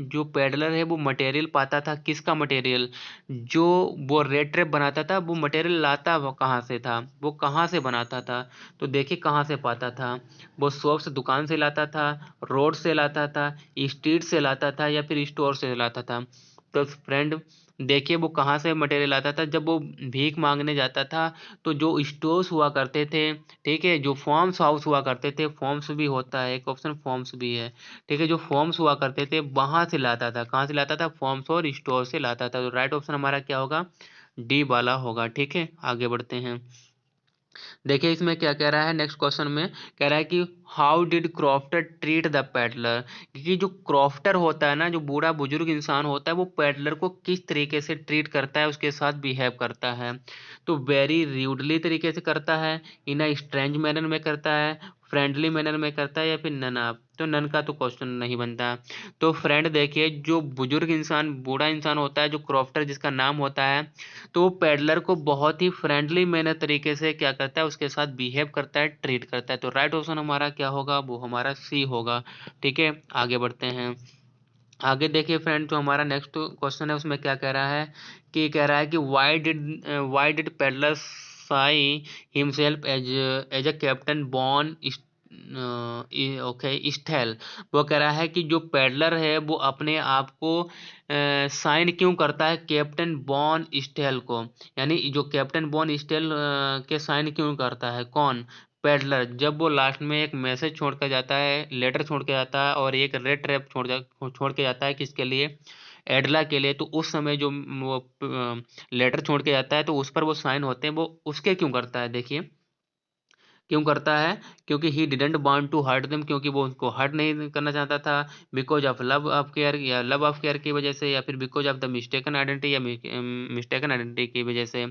A: जो पेडलर है वो मटेरियल पाता था, किसका मटेरियल, जो वो रेड ट्रैप बनाता था वो मटेरियल लाता वो कहाँ से था, वो कहाँ से बनाता था। तो देखिए कहाँ से पाता था, वो शॉप से, दुकान से लाता था, रोड से लाता था, स्ट्रीट से लाता था, या फिर स्टोर से लाता था। तो फ्रेंड देखिए वो कहाँ से मटेरियल आता था, जब वो भीख मांगने जाता था तो जो स्टोर्स हुआ करते थे, ठीक है, जो फॉर्म्स हाउस हुआ करते थे, फॉर्म्स भी होता है एक ऑप्शन, फॉर्म्स भी है। ठीक है, जो फॉर्म्स हुआ करते थे वहां से लाता था, कहाँ से लाता था, फॉर्म्स और स्टोर से लाता था। तो राइट ऑप्शन हमारा क्या होगा, डी वाला होगा। ठीक है, आगे बढ़ते हैं। देखिए इसमें क्या कह रहा है, नेक्स्ट क्वेश्चन में कह रहा है कि how did crofter treat the peddler, क्योंकि जो क्रॉफ्टर होता है ना, जो बूढ़ा बुजुर्ग इंसान होता है, वो पेडलर को किस तरीके से ट्रीट करता है, उसके साथ बिहेव करता है। तो वेरी र्यूडली तरीके से करता है, इन अ स्ट्रेंज मैनर में करता है, फ्रेंडली मैनर में करता है, या फिर नन ऑफ। तो नन का तो क्वेश्चन नहीं बनता। तो फ्रेंड देखिए, जो बुजुर्ग इंसान बूढ़ा इंसान होता है, जो क्रॉफ्टर जिसका नाम होता है, तो वो पेडलर को बहुत ही फ्रेंडली मैनर तरीके से क्या करता है, उसके साथ बिहेव करता है, ट्रीट करता है। तो राइट ऑप्शन हमारा क्या होगा, वो हमारा सी होगा। ठीक है, आगे बढ़ते हैं। आगे देखिए फ्रेंड, जो हमारा नेक्स्ट क्वेश्चन है उसमें क्या कह रहा है, कि कह रहा है कि वाई डिड पेडलर साई himself as a captain von, okay Stahle. वो कह रहा है कि जो पेडलर है वो अपने आप को साइन क्यों करता है कैप्टन बॉन स्टेल को, यानी जो कैप्टन बॉन स्टेल के साइन क्यों करता है, कौन, पेडलर, जब वो लास्ट में एक मैसेज छोड़ कर जाता है, लेटर छोड़ के जाता है, और एक रेड ट्रैप छोड़ के जाता है, किसके लिए, एडला के लिए। तो उस समय जो वो लेटर छोड़ के जाता है, तो उस पर वो साइन होते हैं, वो उसके क्यों करता है, देखिए क्यों करता है, क्योंकि he didn't want to hurt them, क्योंकि वो उनको हर्ट नहीं करना चाहता था, because of love of care, या लव ऑफ केयर की वजह से, या फिर because of the mistaken identity, या मिस्टेकन आइडेंटिटी की वजह से।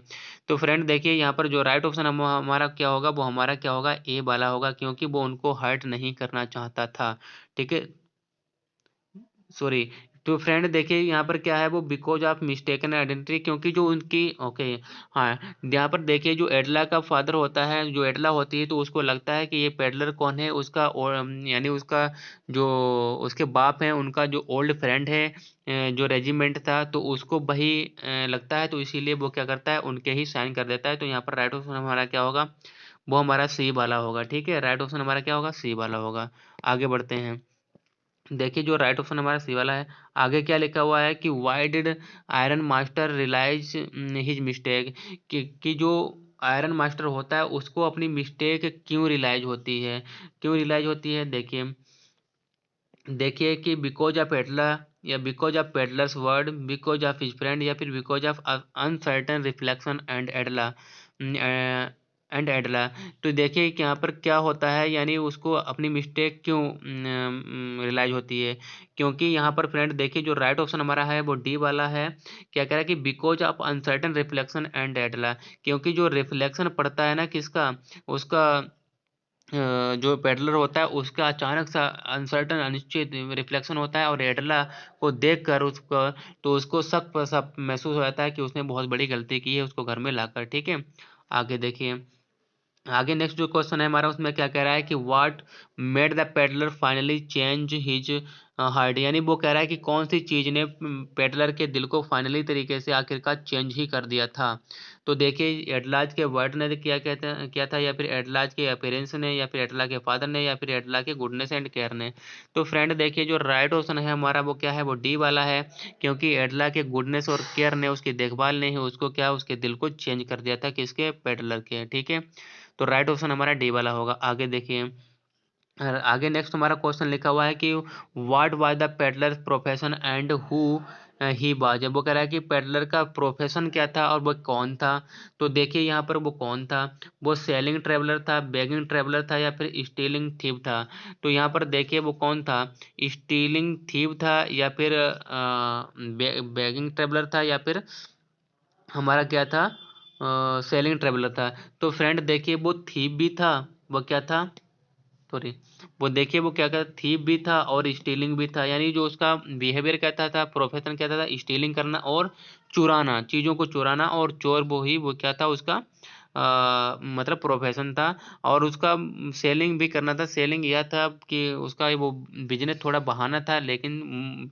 A: तो फ्रेंड देखिए यहाँ पर जो राइट ऑप्शन हमारा क्या होगा, वो हमारा क्या होगा, ए वाला होगा, क्योंकि वो उनको हर्ट नहीं करना चाहता था। ठीक है, सॉरी। तो फ्रेंड देखिए यहाँ पर क्या है, वो बिकॉज ऑफ मिस्टेकन आइडेंटिटी, क्योंकि जो उनकी, ओके, हाँ, यहाँ पर देखिए जो एडला का फादर होता है, जो एडला होती है, तो उसको लगता है कि ये पेडलर कौन है, उसका यानी उसका जो उसके बाप है, उनका जो ओल्ड फ्रेंड है, जो रेजिमेंट था, तो उसको वही लगता है, तो इसीलिए वो क्या करता है, उनके ही साइन कर देता है। तो यहाँ पर राइट ऑप्शन हमारा क्या होगा, वो हमारा सी वाला होगा। ठीक है, राइट ऑप्शन हमारा क्या होगा, सी वाला होगा। आगे बढ़ते हैं। देखिए जो राइट ऑप्शन हमारा सी वाला है। आगे क्या लिखा हुआ है कि why did iron master realise his mistake, कि जो आयरन मास्टर होता है उसको अपनी मिस्टेक क्यों रियलाइज होती है, क्यों रियलाइज होती है, देखिए देखिए कि बिकॉज ऑफ एटला, या because of peddler's word, because of his friend, या फिर because of uncertain reflection and Edla. तो देखिए कि यहाँ पर क्या होता है, यानी उसको अपनी मिस्टेक क्यों रियलाइज होती है, क्योंकि यहाँ पर फ्रेंड देखिए जो राइट ऑप्शन हमारा है वो डी वाला है। क्या कह रहा है कि because of uncertain reflection and Edla, क्योंकि जो रिफ्लेक्शन पड़ता है ना किसका, उसका जो पेडलर होता है उसका अचानक सा अनसर्टन अनिश्चित रिफ्लेक्शन होता है, और एडला को देखकर उसको, तो उसको शक सा महसूस हो जाता है कि उसने बहुत बड़ी गलती की है उसको घर में लाकर। ठीक है, आगे देखिए। आगे नेक्स्ट जो क्वेश्चन है हमारा, उसमें क्या कह रहा है कि what made the peddler finally change his heart, यानी वो कह रहा है कि कौन सी चीज ने पेडलर के दिल को फाइनली तरीके से आखिरकार चेंज ही कर दिया था। तो देखिए एडलाज के वर्ड ने किया था, या फिर एडलाज के अपीयरेंस ने, या फिर एडला के फादर ने, या फिर एडला के गुडनेस एंड केयर ने। तो फ्रेंड देखिए जो राइट ऑप्शन है हमारा वो क्या है, वो डी वाला है, क्योंकि एडला के गुडनेस और केयर ने, उसकी देखभाल ने ही उसको क्या, उसके दिल को चेंज कर दिया था, किसके, पेडलर के। ठीक है, तो राइट ऑप्शन हमारा डी वाला होगा। आगे देखिए। आगे नेक्स्ट हमारा क्वेश्चन लिखा हुआ है कि what was the peddler profession and who he was, वो कह रहा है कि पेडलर का प्रोफेशन क्या था और वो कौन था। तो देखिए यहाँ पर वो कौन था, वो सेलिंग ट्रेवलर था, बेगिंग ट्रेवलर था, या फिर स्टीलिंग थीव था। तो यहाँ पर देखिए वो कौन था, स्टीलिंग थीव था, या फिर बेगिंग ट्रेवलर था, या फिर हमारा क्या था, सेलिंग ट्रेवलर था। तो फ्रेंड देखिए वो थीव भी था, वो क्या था, सॉरी, वो देखिए वो क्या कहता, थीव भी था और स्टीलिंग भी था, यानी जो उसका बिहेवियर कहता था, प्रोफेशन कहता था, स्टीलिंग करना और चुराना, चीज़ों को चुराना, और चोर वो ही, वो क्या था उसका मतलब प्रोफेशन था। और उसका सेलिंग भी करना था, सेलिंग यह था कि उसका वो बिजनेस थोड़ा बहाना था, लेकिन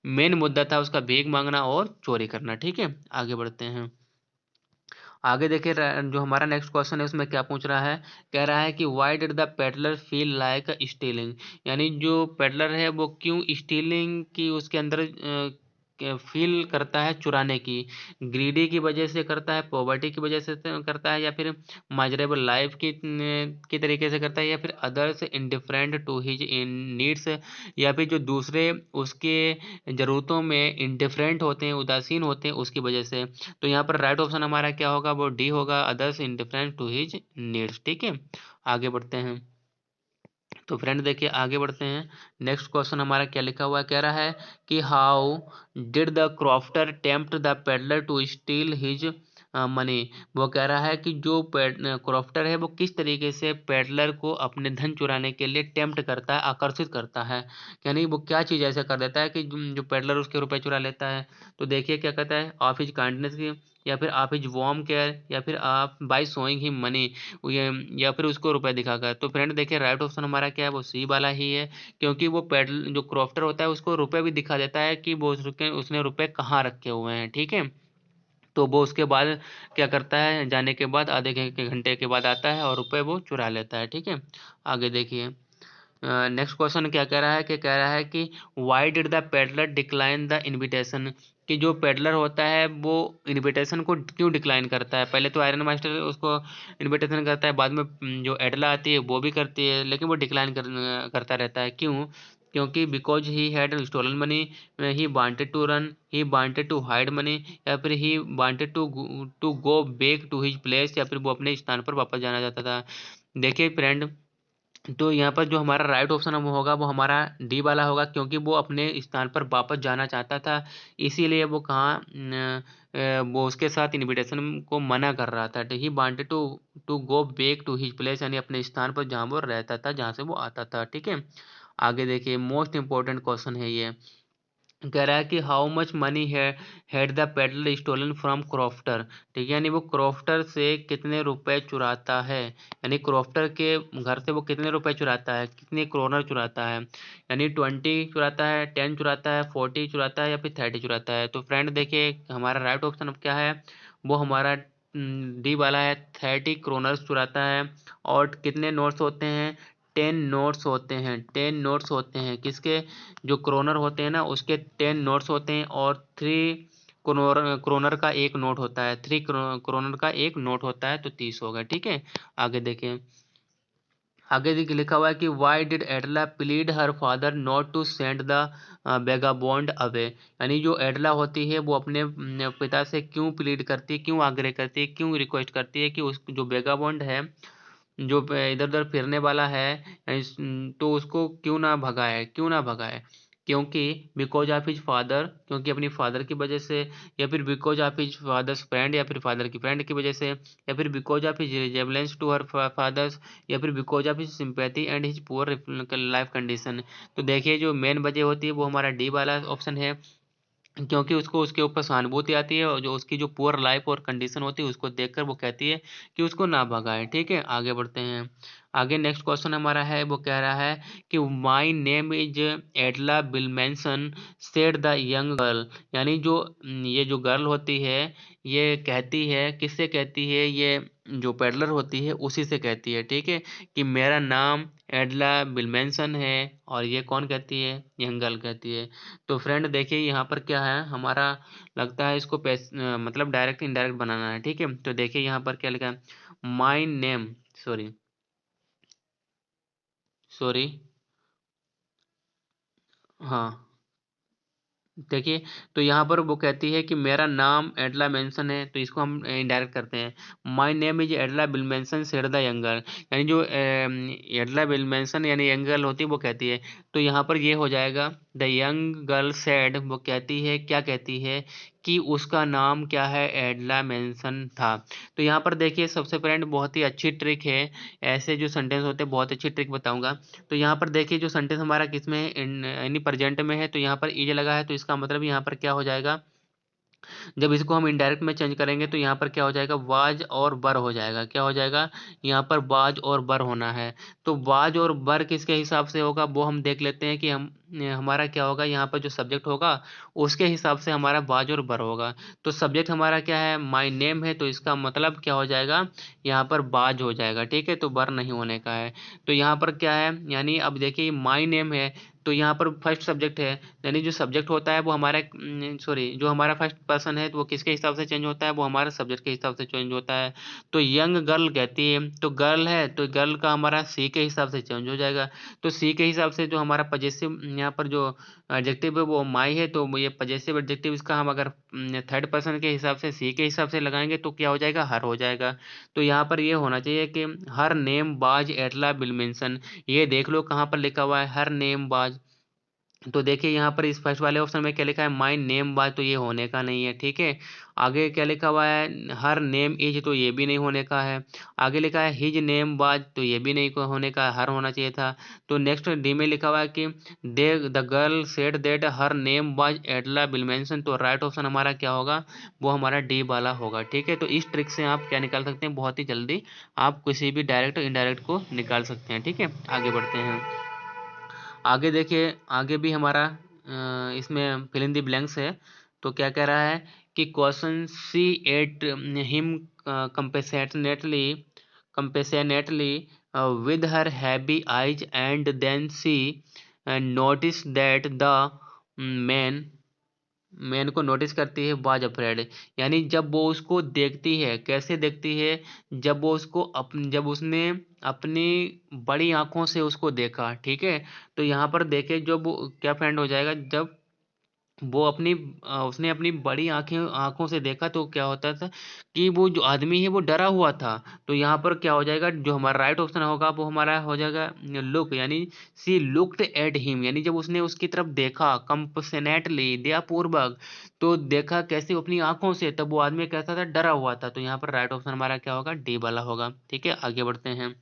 A: मेन मुद्दा था उसका भीख मांगना और चोरी करना। ठीक है, आगे बढ़ते हैं। आगे देखिए जो हमारा नेक्स्ट क्वेश्चन है उसमें क्या पूछ रहा है, कह रहा है कि why did the peddler feel like stealing, यानी जो पेडलर है वो क्यों स्टीलिंग की उसके अंदर फील करता है चुराने की, ग्रीडी की वजह से करता है, पॉवर्टी की वजह से करता है, या फिर माइजरेबल लाइफ की तरीके से करता है, या फिर others indifferent to his in needs, या फिर जो दूसरे उसके ज़रूरतों में इंडिफरेंट होते हैं, उदासीन होते हैं, उसकी वजह से। तो यहाँ पर राइट ऑप्शन हमारा क्या होगा, वो डी होगा, others indifferent to his needs. ठीक है, आगे बढ़ते हैं। तो फ्रेंड देखिए आगे बढ़ते हैं। नेक्स्ट क्वेश्चन हमारा क्या लिखा हुआ है, कह रहा है कि how did the crofter tempt the peddler to steal his money. वो कह रहा है कि जो क्रॉफ्टर है वो किस तरीके से पेडलर को अपने धन चुराने के लिए टेम्प्ट करता है, आकर्षित करता है, यानी वो क्या चीज़ ऐसा कर देता है कि जो पेडलर उसके रुपए चुरा लेता है। तो देखिए क्या कहता है, ऑफ हिज काइंडनेस, या फिर आप हिज वार्म केयर, या फिर आप बाय शोइंग हिम मनी, ये या फिर उसको रुपए दिखाकर। तो फ्रेंड देखिए राइट ऑप्शन हमारा क्या है, वो सी वाला ही है, क्योंकि वो पेडल जो क्रॉफ्टर होता है उसको रुपए भी दिखा देता है कि वो उसने रुपए कहाँ रखे हुए हैं। ठीक है, तो वो उसके बाद क्या करता है, जाने के बाद आधे घंटे के बाद आता है और रुपए वो चुरा लेता है। ठीक है, आगे देखिए। नेक्स्ट क्वेश्चन क्या कह रहा है, कि कह रहा है कि why did the peddler decline the invitation, कि जो पेडलर होता है वो इनविटेशन को क्यों डिक्लाइन करता है। पहले तो आयरन मास्टर उसको इनविटेशन करता है, बाद में जो एडला आती है वो भी करती है, लेकिन वो डिक्लाइन करता रहता है, क्यों? क्योंकि because he had stolen money, he wanted to run, he wanted to hide money, या फिर he wanted to go back to his place, या फिर वो अपने स्थान पर वापस जाना चाहता था। देखिए फ्रेंड, तो यहाँ पर जो हमारा राइट ऑप्शन वो होगा वो हमारा डी वाला होगा, क्योंकि वो अपने स्थान पर वापस जाना चाहता था, इसीलिए वो कहाँ वो उसके साथ इनविटेशन को मना कर रहा था। He wanted to go back to his place, यानी अपने स्थान पर जहाँ वो रहता था, जहाँ से वो आता था। ठीक है, आगे देखिए, मोस्ट इंपॉर्टेंट क्वेश्चन है ये। कह रहा है कि how much money had the peddler stolen from crofter. ठीक है, यानी वो क्रॉफ्टर से कितने रुपए चुराता है, यानी क्रॉफ्टर के घर से वो कितने रुपए चुराता है, कितने क्रोनर चुराता है, यानी 20 चुराता है, 10 चुराता है, 40 चुराता है, या फिर 30 चुराता है। तो फ्रेंड देखिए हमारा राइट ऑप्शन अब क्या है, वो हमारा डी वाला है, 30 क्रोनर्स चुराता है। और कितने नोट्स होते हैं, 10 नोट्स होते हैं, 10 नोट्स होते हैं, किसके, जो क्रोनर होते हैं ना उसके 10 नोट्स होते हैं, और 3 क्रोनर का एक नोट होता है, 3 क्रोनर का एक नोट होता है, तो 30 होगा। ठीक है, आगे देखें। आगे देखिए लिखा हुआ है कि why did Edla plead her father not to send the vagabond away, यानी जो एडला होती है वो अपने पिता से क्यों प्लीड करती है, क्यों आग्रह करती है, क्यों रिक्वेस्ट करती है कि उस जो बेगाबॉन्ड है, जो इधर उधर फिरने वाला है, तो उसको क्यों ना भगाए, क्यों ना भगाए, क्योंकि बिकॉज ऑफ हिज फादर, क्योंकि अपनी फादर की वजह से, या फिर because of his father's friend, या फिर फादर की फ्रेंड की वजह से, या फिर because of his resemblance to her fathers, या फिर because of his sympathy and his poor life condition. तो देखिए जो मेन वजह होती है वो हमारा डी वाला ऑप्शन है, क्योंकि उसको उसके ऊपर सहानुभूति आती है, और जो उसकी जो पुअर लाइफ और कंडीशन होती है उसको देखकर वो कहती है कि उसको ना भगाए। ठीक है, आगे बढ़ते हैं। आगे नेक्स्ट क्वेश्चन हमारा है, वो कह रहा है कि my name is Edla Willmansson said the young girl, यानी जो ये जो गर्ल होती है ये कहती है, किससे कहती है, ये जो पेडलर होती है उसी से कहती है। ठीक है, कि मेरा नाम एडला बिलमेंसन है, और ये कौन कहती है, यंग गर्ल कहती है। तो फ्रेंड देखिए यहाँ पर क्या है हमारा, लगता है इसको मतलब डायरेक्ट इनडायरेक्ट बनाना है। ठीक है, तो देखिए यहाँ पर क्या लिखा है, माई नेम, सॉरी सॉरी, हाँ देखिए, तो यहाँ पर वो कहती है कि मेरा नाम एडला मेंसन है, तो इसको हम इनडायरेक्ट करते हैं, my name is Edla Willmansson said the younger, यानी जो एडला बिलमेंसन यानी यंग गर्ल होती है वो कहती है। तो यहाँ पर ये हो जाएगा, द यंग गर्ल सेड, वो कहती है, क्या कहती है, कि उसका नाम क्या है, एडला मेंसन था। तो यहाँ पर देखिए सबसे फ्रेंड बहुत ही अच्छी ट्रिक है, ऐसे जो सेंटेंस होते हैं बहुत अच्छी ट्रिक बताऊंगा। तो यहाँ पर देखिए जो सेंटेंस हमारा किस में है, एनी प्रेजेंट में है, तो यहाँ पर इज लगा है, तो इसका मतलब यहाँ पर क्या हो जाएगा, जब इसको हम इनडायरेक्ट में चेंज करेंगे तो यहाँ पर क्या हो जाएगा, वाज और बर हो जाएगा, क्या हो जाएगा, यहाँ पर वाज और बर होना है। तो वाज और बर किसके हिसाब से होगा वो हम देख लेते हैं, कि हम हमारा क्या होगा, यहाँ पर जो सब्जेक्ट होगा उसके हिसाब से हमारा वाज और बर होगा। तो सब्जेक्ट हमारा क्या है, माई नेम है, तो इसका मतलब क्या हो जाएगा, यहाँ पर बाज हो जाएगा। ठीक है, तो बर नहीं होने का है। तो यहाँ पर क्या है, यानी अब देखिए माई नेम है, तो यहाँ पर फर्स्ट सब्जेक्ट है, यानी जो सब्जेक्ट होता है वो हमारा जो हमारा फर्स्ट पर्सन है तो वो किसके हिसाब से चेंज होता है, वो हमारा सब्जेक्ट के हिसाब से चेंज होता है। तो यंग गर्ल कहती है, तो गर्ल है तो गर्ल का हमारा सी के हिसाब से चेंज हो जाएगा। तो सी के हिसाब से जो हमारा पजेसिव यहाँ पर जो एडजेक्टिव है वो माई है, तो ये पजेसिव एडजेक्टिव इसका हम अगर थर्ड पर्सन के हिसाब से सी के हिसाब से लगाएंगे तो क्या हो जाएगा, हर हो जाएगा। तो यहाँ पर ये होना चाहिए कि हर नेम बाज एटला बिल मेंशन, ये देख लो कहाँ पर लिखा हुआ है हर नेम बाज। तो देखिए यहाँ पर इस फर्स्ट वाले ऑप्शन में क्या लिखा है, माई नेम बाज, तो ये होने का नहीं है, ठीक है। आगे क्या लिखा हुआ है, हर नेम इज, तो ये भी नहीं होने का है। आगे लिखा है हिज नेम बाज, तो ये भी नहीं होने का, हर होना चाहिए था। तो नेक्स्ट डी में लिखा हुआ है कि they the girl said that her name was Edla बिलमेंसन, तो राइट ऑप्शन हमारा क्या होगा, वो हमारा डी वाला होगा, ठीक है। तो इस ट्रिक से आप क्या निकाल सकते हैं, बहुत ही जल्दी आप किसी भी डायरेक्ट इनडायरेक्ट को निकाल सकते हैं, ठीक है। आगे बढ़ते हैं। आगे देखिए, आगे भी हमारा इसमें फिल इन द ब्लैंक्स है। तो क्या कह रहा है कि question see at him compassionately compassionately with her happy eyes, and then she noticed that the man को नोटिस करती है वाज अफ्रेड, यानी जब वो उसको देखती है, कैसे देखती है, जब उसने अपनी बड़ी आंखों से उसको देखा, ठीक है। तो यहाँ पर देखे जब क्या फ्रेंड हो जाएगा, जब वो उसने अपनी बड़ी आंखों से देखा तो क्या होता था कि वो जो आदमी है वो डरा हुआ था। तो यहाँ पर क्या हो जाएगा, जो हमारा राइट ऑप्शन होगा वो हमारा हो जाएगा लुक, यानी सी लुक्ड एट हिम, यानी जब उसने उसकी तरफ देखा कंपैशनेटली दयापूर्वक, तो देखा कैसे, अपनी आंखों से, तब वो आदमी कैसा था, डरा हुआ था। तो यहाँ पर राइट ऑप्शन हमारा क्या होगा, डी वाला होगा, ठीक है। आगे बढ़ते हैं।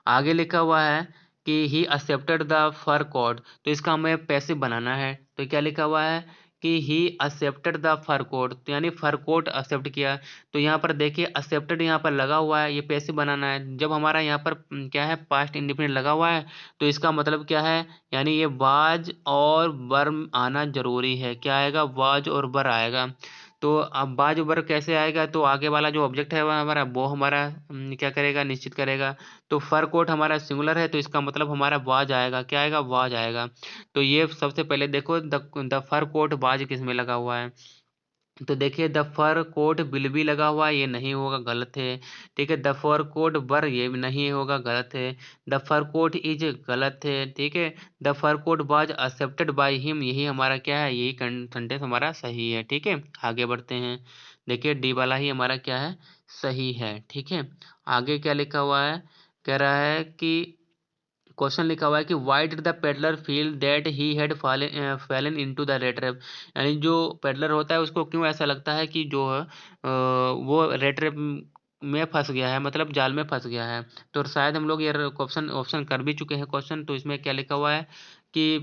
A: आगे लिखा हुआ है कि he accepted the fur coat, तो इसका हमें पैसिव बनाना है। तो क्या लिखा हुआ है कि he accepted the fur coat, तो यानी फर कोड एक्सेप्ट किया। तो यहाँ पर देखिए एक्सेप्टेड यहाँ पर लगा हुआ है, ये पैसिव बनाना है। जब हमारा यहाँ पर क्या है, पास्ट इंडिफिनिट लगा हुआ है, तो इसका मतलब क्या है, यानी ये वाज और वर आना जरूरी है। क्या आएगा, वाज और वर आएगा। तो अब बाज वर कैसे आएगा, तो आगे वाला जो ऑब्जेक्ट है वो हमारा क्या करेगा, निश्चित करेगा। तो फर कोट हमारा सिंगुलर है, तो इसका मतलब हमारा वाज आएगा, क्या आएगा, वाज आएगा। तो ये सबसे पहले देखो द फर कोट वाज किस में लगा हुआ है। तो देखिए द फर कोट विल भी लगा हुआ है, ये नहीं होगा, गलत है, ठीक है। द फर कोट वर, ये भी नहीं होगा, गलत है। द फर कोट इज, गलत है, ठीक है। The fur coat was accepted by him, यही हमारा क्या है, यही सेंटेंस हमारा सही है, ठीक है। आगे बढ़ते हैं। देखिए डी वाला ही हमारा क्या है, सही है, ठीक है। आगे क्या लिखा हुआ है, कह रहा है कि क्वेश्चन लिखा हुआ है कि why did the peddler feel that he had Fallon into the rate rape, यानी जो पेडलर होता है उसको क्यों ऐसा लगता है कि जो है वो रेट रेप में फंस गया है, मतलब जाल में फंस गया है। तो शायद हम लोग ये क्वेश्चन ऑप्शन कर भी चुके हैं क्वेश्चन। तो इसमें क्या लिखा हुआ है कि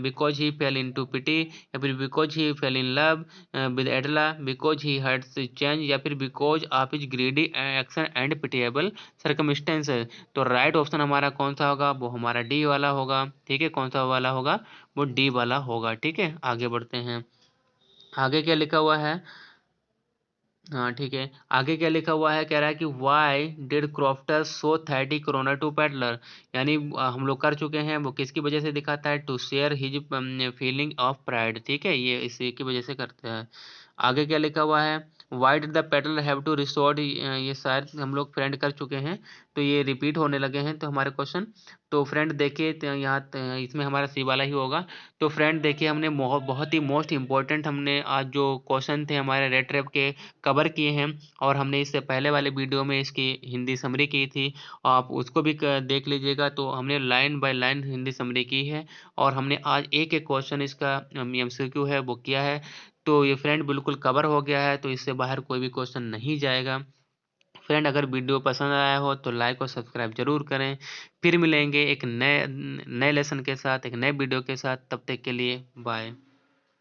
A: because he fell in to pity, या फिर because he fell in love with Edla, because he heart change, या फिर because of his greedy action and pitiable circumstances. तो राइट ऑप्शन हमारा कौन सा होगा, वो हमारा डी वाला होगा, ठीक है। कौन सा वाला होगा, वो डी वाला होगा, ठीक है। आगे बढ़ते हैं। आगे क्या लिखा हुआ है, हाँ ठीक है। आगे क्या लिखा हुआ है, कह रहा है कि why did crofter show 30 kronor to peddler, यानी हम लोग कर चुके हैं, वो किसकी वजह से दिखाता है, to share his feeling of pride, ठीक है, ये इसी की वजह से करते हैं। आगे क्या लिखा हुआ है, why did the peddler have to resort, ये शायद हम लोग फ्रेंड कर चुके हैं, तो ये रिपीट होने लगे हैं तो हमारे क्वेश्चन। तो फ्रेंड देखिए यहाँ इसमें हमारा सी वाला ही होगा। तो फ्रेंड देखिए हमने बहुत ही मोस्ट इंपॉर्टेंट हमने आज जो क्वेश्चन थे हमारे रेट रेप के कवर किए हैं, और हमने इससे पहले वाले वीडियो में इसकी हिंदी समरी की थी, आप उसको भी देख लीजिएगा। तो हमने line by line Hindi summary की है, और हमने आज एक एक क्वेश्चन इसका एमसीक्यू है वो किया है। तो ये फ्रेंड बिल्कुल कवर हो गया है, तो इससे बाहर कोई भी क्वेश्चन नहीं जाएगा। फ्रेंड अगर वीडियो पसंद आया हो तो लाइक और सब्सक्राइब जरूर करें। फिर मिलेंगे एक नए नए लेसन के साथ, एक नए वीडियो के साथ, तब तक के लिए बाय।